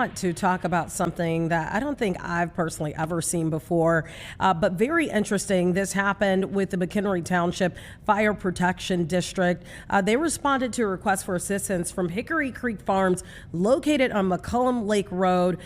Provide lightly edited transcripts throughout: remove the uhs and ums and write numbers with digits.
want to talk about something that I don't think I've personally ever seen before, but very interesting. This happened with the McHenry Township Fire Protection District. They responded to a request for assistance from Hickory Creek Farms located on McCullum Lake Road.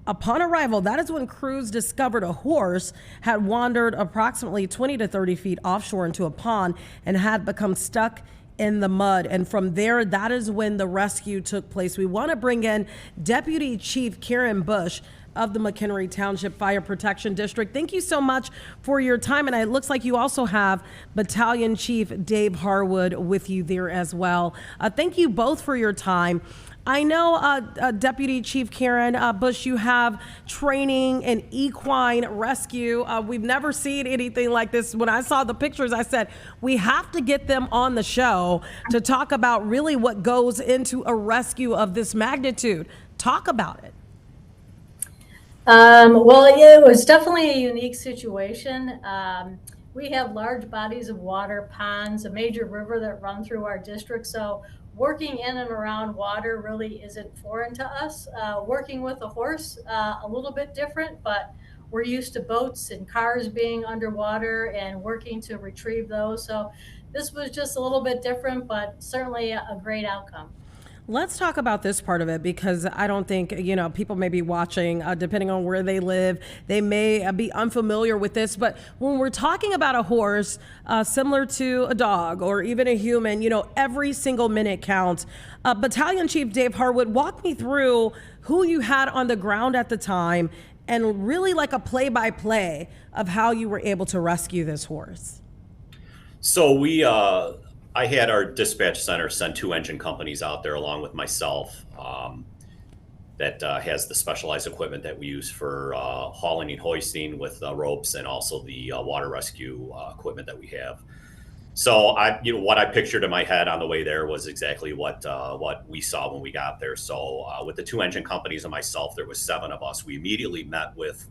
Upon arrival, that is when crews discovered a horse had wandered approximately 20 to 30 feet offshore into a pond and had become stuck in the mud. And from there, that is when the rescue took place. We want to bring in Deputy Chief Karen Bush of the McHenry Township Fire Protection District. Thank you so much for your time. And it looks like you also have Battalion Chief Dave Harwood with you there as well. Thank you both for your time. I know, Deputy Chief Karen Bush, you have training in equine rescue. We've never seen anything like this. When I saw the pictures, I said, we have to get them on the show to talk about really what goes into a rescue of this magnitude. Talk about it. Well, yeah, it was definitely a unique situation. We have large bodies of water, ponds, a major river that run through our district. So working in and around water really isn't foreign to us. Working with a horse, a little bit different, but we're used to boats and cars being underwater and working to retrieve those. So this was just a little bit different, but certainly a great outcome. Let's talk about this part of it, because I don't think, people may be watching, depending on where they live, they may be unfamiliar with this. But when we're talking about a horse, similar to a dog or even a human, every single minute counts. Battalion Chief Dave Harwood, walk me through who you had on the ground at the time and really like a play-by-play of how you were able to rescue this horse. So I had our dispatch center send 2 engine companies out there along with myself that has the specialized equipment that we use for hauling and hoisting with ropes, and also the water rescue equipment that we have. So what I pictured in my head on the way there was exactly what we saw when we got there. So with the 2 engine companies and myself, there was 7 of us. We immediately met with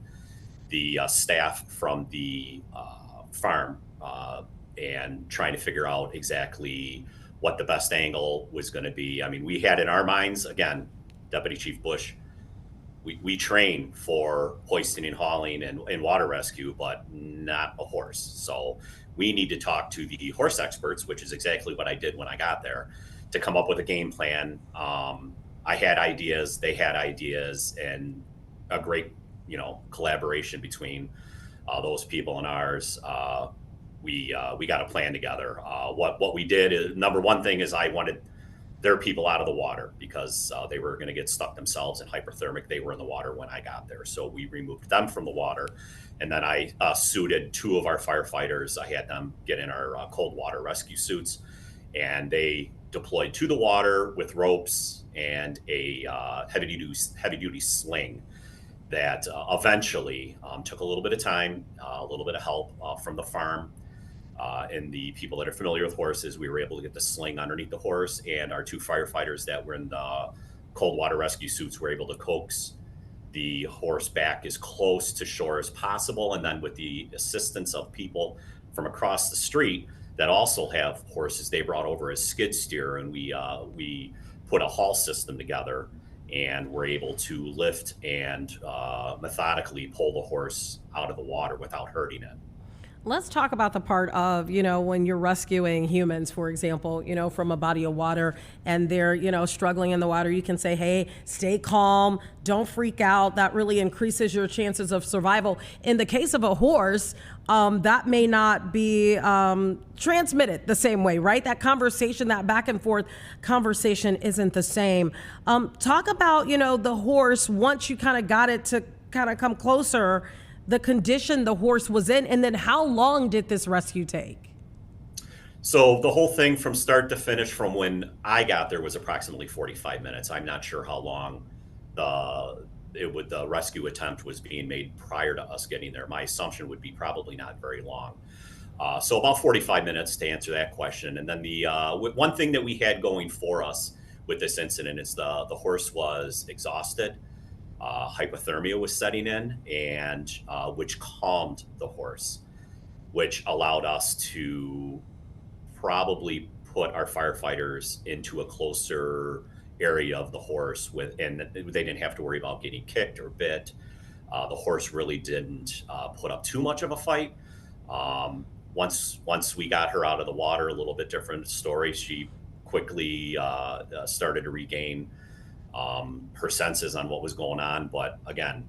the staff from the farm, and trying to figure out exactly what the best angle was going to be. I mean, we had in our minds, again, Deputy Chief Bush, we train for hoisting and hauling and water rescue, but not a horse. So we need to talk to the horse experts, which is exactly what I did when I got there, to come up with a game plan. I had ideas, they had ideas, and a great, collaboration between those people and ours. We got a plan together. What we did is, number one thing is I wanted their people out of the water because they were going to get stuck themselves and hypothermic. They were in the water when I got there. So we removed them from the water. And then I suited 2 of our firefighters. I had them get in our cold water rescue suits, and they deployed to the water with ropes and a heavy duty sling that eventually took a little bit of time, a little bit of help from the farm. And the people that are familiar with horses, we were able to get the sling underneath the horse, and our 2 firefighters that were in the cold water rescue suits were able to coax the horse back as close to shore as possible. And then with the assistance of people from across the street that also have horses, they brought over a skid steer, and we put a haul system together, and were able to lift and methodically pull the horse out of the water without hurting it. Let's talk about the part of, when you're rescuing humans, for example, from a body of water, and they're, struggling in the water. You can say, hey, stay calm, don't freak out. That really increases your chances of survival. In the case of a horse, that may not be transmitted the same way, right? That conversation, that back and forth conversation isn't the same. Talk about, the horse, once you kind of got it to kind of come closer, the condition the horse was in, and then how long did this rescue take? So the whole thing from start to finish from when I got there was approximately 45 minutes. I'm not sure how long the rescue attempt was being made prior to us getting there. My assumption would be probably not very long. So about 45 minutes to answer that question. And then the one thing that we had going for us with this incident is the horse was exhausted. Hypothermia was setting in, and which calmed the horse, which allowed us to probably put our firefighters into a closer area of the horse and they didn't have to worry about getting kicked or bit. The horse really didn't put up too much of a fight. Once we got her out of the water, a little bit different story. She quickly started to regain her senses on what was going on. But again,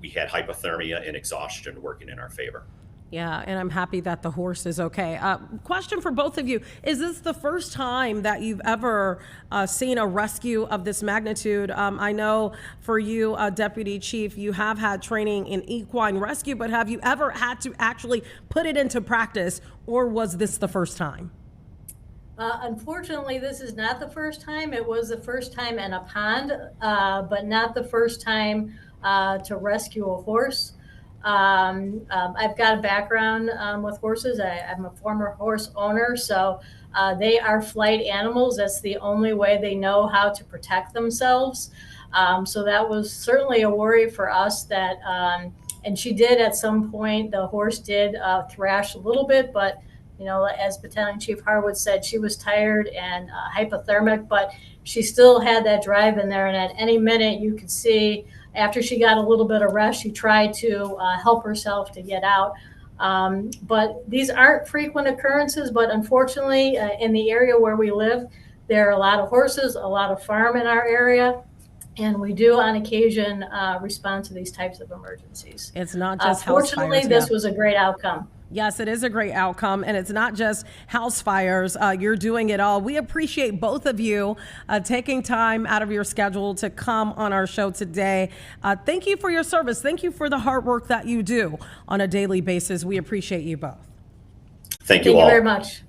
we had hypothermia and exhaustion working in our favor. Yeah, and I'm happy that the horse is okay. Question for both of you. Is this the first time that you've ever seen a rescue of this magnitude? I know for you, Deputy Chief, you have had training in equine rescue, but have you ever had to actually put it into practice, or was this the first time? Unfortunately, this is not the first time. It was the first time in a pond, but not the first time to rescue a horse. I've got a background with horses. I'm a former horse owner, so they are flight animals. That's the only way they know how to protect themselves. So that was certainly a worry for us that, and she did at some point, the horse did thrash a little bit, but you know, as Battalion Chief Harwood said, she was tired and hypothermic, but she still had that drive in there. And at any minute you could see, after she got a little bit of rest, she tried to help herself to get out. But these aren't frequent occurrences, but unfortunately in the area where we live, there are a lot of horses, a lot of farm in our area. And we do on occasion respond to these types of emergencies. It's not just house fires. Fortunately, this was a great outcome. Yes, it is a great outcome, and it's not just house fires. You're doing it all. We appreciate both of you taking time out of your schedule to come on our show today. Thank you for your service. Thank you for the hard work that you do on a daily basis. We appreciate you both. Thank you all. Thank you very much.